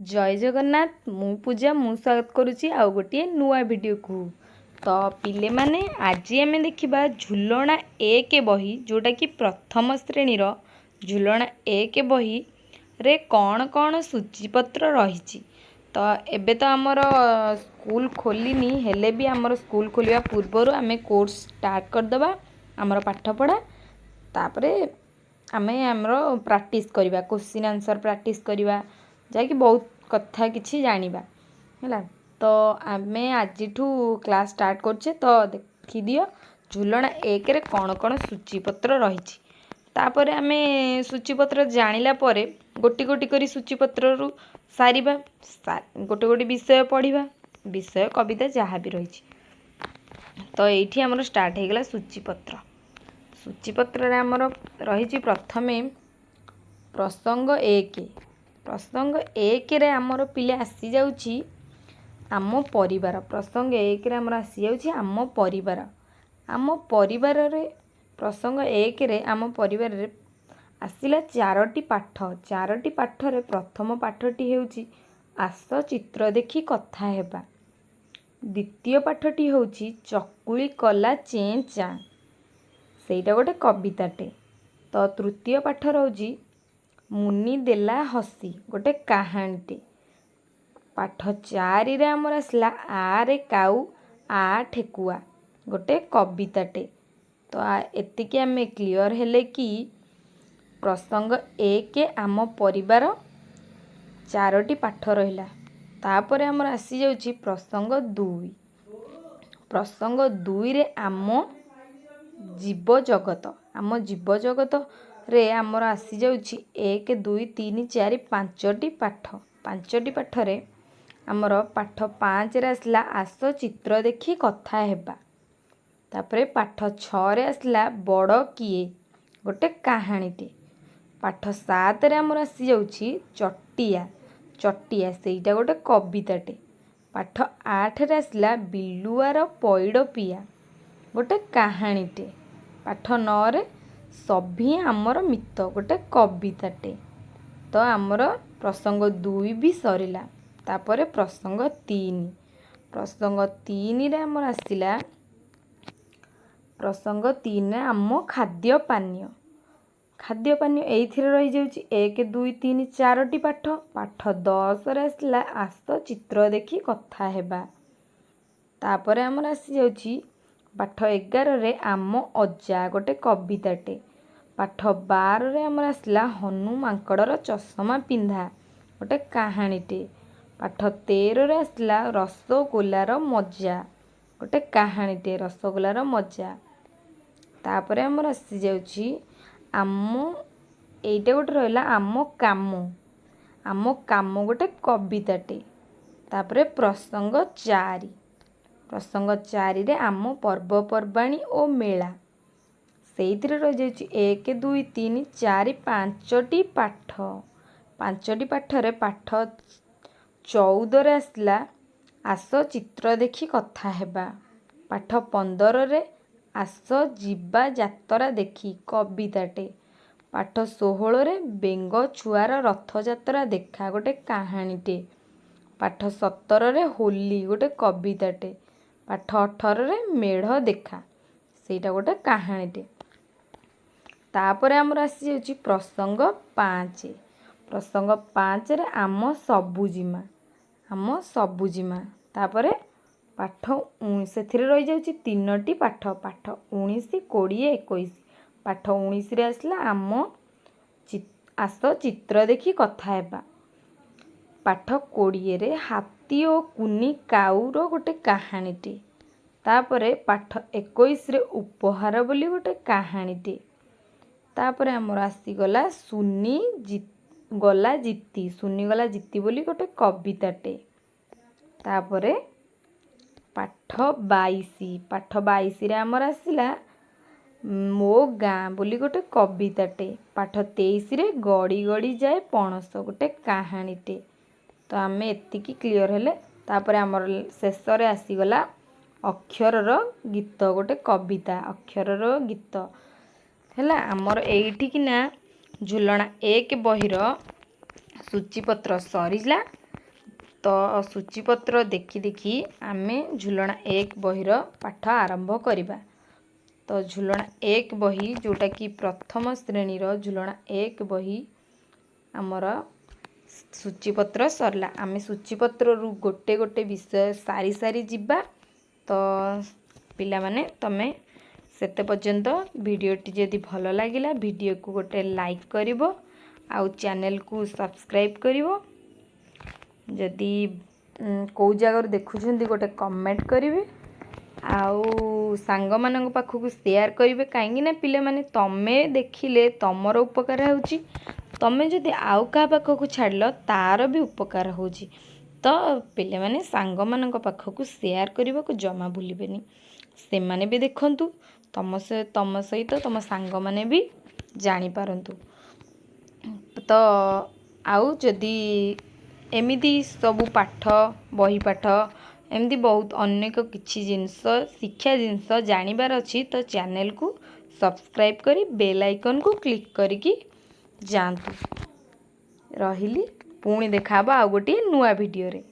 जय जगन्नाथ मु पूजा मु स्वागत करुच्ची आउ गोटे नुआ वीडियो को। तो पिले माने आज आम देखा झुलना एक बही जोटा कि प्रथम श्रेणी झुलना एक बही रे कौन कौन सूचीपत्र रही। तो एबे तो आमर स्कूल खोलनी हेले भी आमर स्कूल खोलिया पूर्वर आम कोर्स स्टार्ट करदे आमर पाठ पढ़ा तापरे आमे आमर प्रैक्टिस करवा क्वेश्चन आंसर प्रैक्टिस करवा जाकि बहुत कथा किछि जानिबा हैला। तो आमे आज क्लास स्टार्ट करछे। तो देखि दियो झुलना एक रे कौन कौन सूचीपत्र रही। तापरे आमे सूचीपत्र जानिला परे गोटी गोटी करी सूचीपत्र रु सारिबा गोटे गोटे विषय पढ़िबा विषय कविता जहाँ भी रही। तो एठी हमर स्टार्ट हो गला सूचीपत्र। सूचीपत्र रे हमर रही प्रथमे प्रसंग एक। प्रसंग एक रे हमर पिले आसी जाउची आम परिवार। प्रसंग एक रे हमर आसी जाउची आम परिवार। आम परिवार रे प्रसंग एक रे आम परिवार रे आसिला चारोटी पाठ। चारोटी पाठ रे प्रथम पाठटी हेउची आस चित्र देखि कथा हेबा। द्वितीय पाठटी होउची चकुली कला चें चाँ सेटा गोटे कविताटे। तो तृतीय पाठ रोजी मुनि देला हसी गोटे कहानीटे। पाठ चारि रे आमर आसला आ रे काऊ आ ठेकुआ गोटे कविताटे। तो एतिके आमे क्लियर हेले कि प्रसंग एक आम परिवार चारोटी पाठ रहिला। तापरे आमर आसी जाउची प्रसंग दुई। प्रसंग दुई रे आम जीव जगत। आम जीव जगत रे आमर आसी जाउची एक दुई तीन चारि पांचटी पाठ। पांचटी पाठ रे आमर पाठ पाँच रे आसला आस चित्र देखि कथा हेबा। तापरे पाठ छः रे आसला बड़ किए गोटे कहानीटे। पाठ सात रे आमर आसी जाउची चटिया चटिया सेटा गोटे कविताटे। पाठ आठ रे आसला बिलुआर पैड़ पिया गोटे कहानीटे। पाठ नौ रे सभी आमर मित गोटे कविताटे। तो आमर प्रसंग दुई भी सरिला। तापरे प्रसंग तीन। प्रसंग तीन रे आमर आसिला प्रसंग तीन रे आम खाद्य पानीय। खाद्य पानीय एइथिरे रही जाउची एक दुई तीन चारोटी पाठ। पाठ 10 रे आसला आस चित्र देखि कथा हेबा। तापरे आमर आसी जाउची पाठ 11 रे आम अजा गोटे कविताटे। पाठ 12 रे आमर आसला हनु मांकड़र चषमा पिंधा गोटे कहानीटे। पाठ 13 रे आसला रसगोलार मजा गोटे कहानीटे रसगोलार मजा। तापरे आमर आसी जाउची आम एइटा गोटे रहिला आम काम गोटे कविताटे। तापरे प्रसंग चारि। प्रसंग चारि रे आम पर्वपर्वाणी ओ मेला सेइथिरे रही जाउची एक दुई तीन चारि पांचटी पाठ। पांचटी पाठ रे पाठ 14 रे आसला आस चित्र देखि कथा हेबा। पाठ 15 रे आस जीवा जातरा देखी कविताटे। पाठ 16 रे बेंग छुआर रथ जात्रा देखा गोटे कहानीटे। पाठ 17 रे होली गोटे कविताटे। पाठ 18 रे मेढ़ देखा सेटा गोटे कहानीटे। तापरे आमर आसी जाउची प्रसंग 5। प्रसंग 5 रे आम सबुजिमा आम सबुजिमा। तापरे पाठ सेथिरे रही जाउची तीनोटी पाठ। पाठ 19 20 21। पाठ 19 रे आसला आम आस चित्र देखि कथा हेबा। पाठ 20 रे हाथी ओ कुनी काऊर गोटे कहानीटे। तापरे पाठ 21 रे उपहार बोली गोटे कहानीटे। तापरे आमर आसी गला सुनी गला जीती बोली गोटे कविताटे। तापरे पाठ 22। पाठ 22 रे आमर आसिला मो गाँ बोली गोटे कविताटे। पाठ 23 रे गड़ी गड़ी जाए पणस गोटे कहानीटे। तो आमे एतिकी क्लियर हेले। तापरे आमर शेष रे आसीगला अक्षरर गीत गोटे कविता अक्षरर गीत हैला। आमर एइठी कि ना झुलना एक बहिर सूचीपत्र सरिला। तो सूचीपत्र देखी देखी आमे झुलना 1 बहीर पाठ आरंभ करिबा। तो झुलना 1 बही जोटा कि प्रथम श्रेणी झुलना 1 बही आमर सूचीपत्र सरला। आमे सूचीपत्र रु गोटे गोटे विषय सारी सारी जिबा। तो पिला माने तमे सेते पर्यंत वीडियोटी जदि भल लागिला वीडियो को गोटे लाइक करिवो आउ चैनल को सब्सक्राइब करिवो। जदि को जगह देखुछंती गोटे कमेंट करिवे आउ सांग मानक पाखकु शेयर करिवे। काहेकि ना पिले माने तमे देखिले तमरो उपकार होउची, तमे जदि आउ का पाखकु छाड़लो तार भी उपकार होउची। तो पिले माने सांग मानक पाखकु शेयर करिवो को जमा भूलिबेनी। से माने भी देखंतु तम सहित तम सांग माने भी जानी पारंतु। तो आउ जदि एमिदी सबु पाठ बही पाठ एमती बहुत अनेक किछि जिनस शिक्षा जिनस जानिबार अछि। तो चैनल को सब्सक्राइब करी बेल आइकन को क्लिक करिकी जांतु। रहिली पुणी देखाबा आ गोटे नुआ वीडियो रे।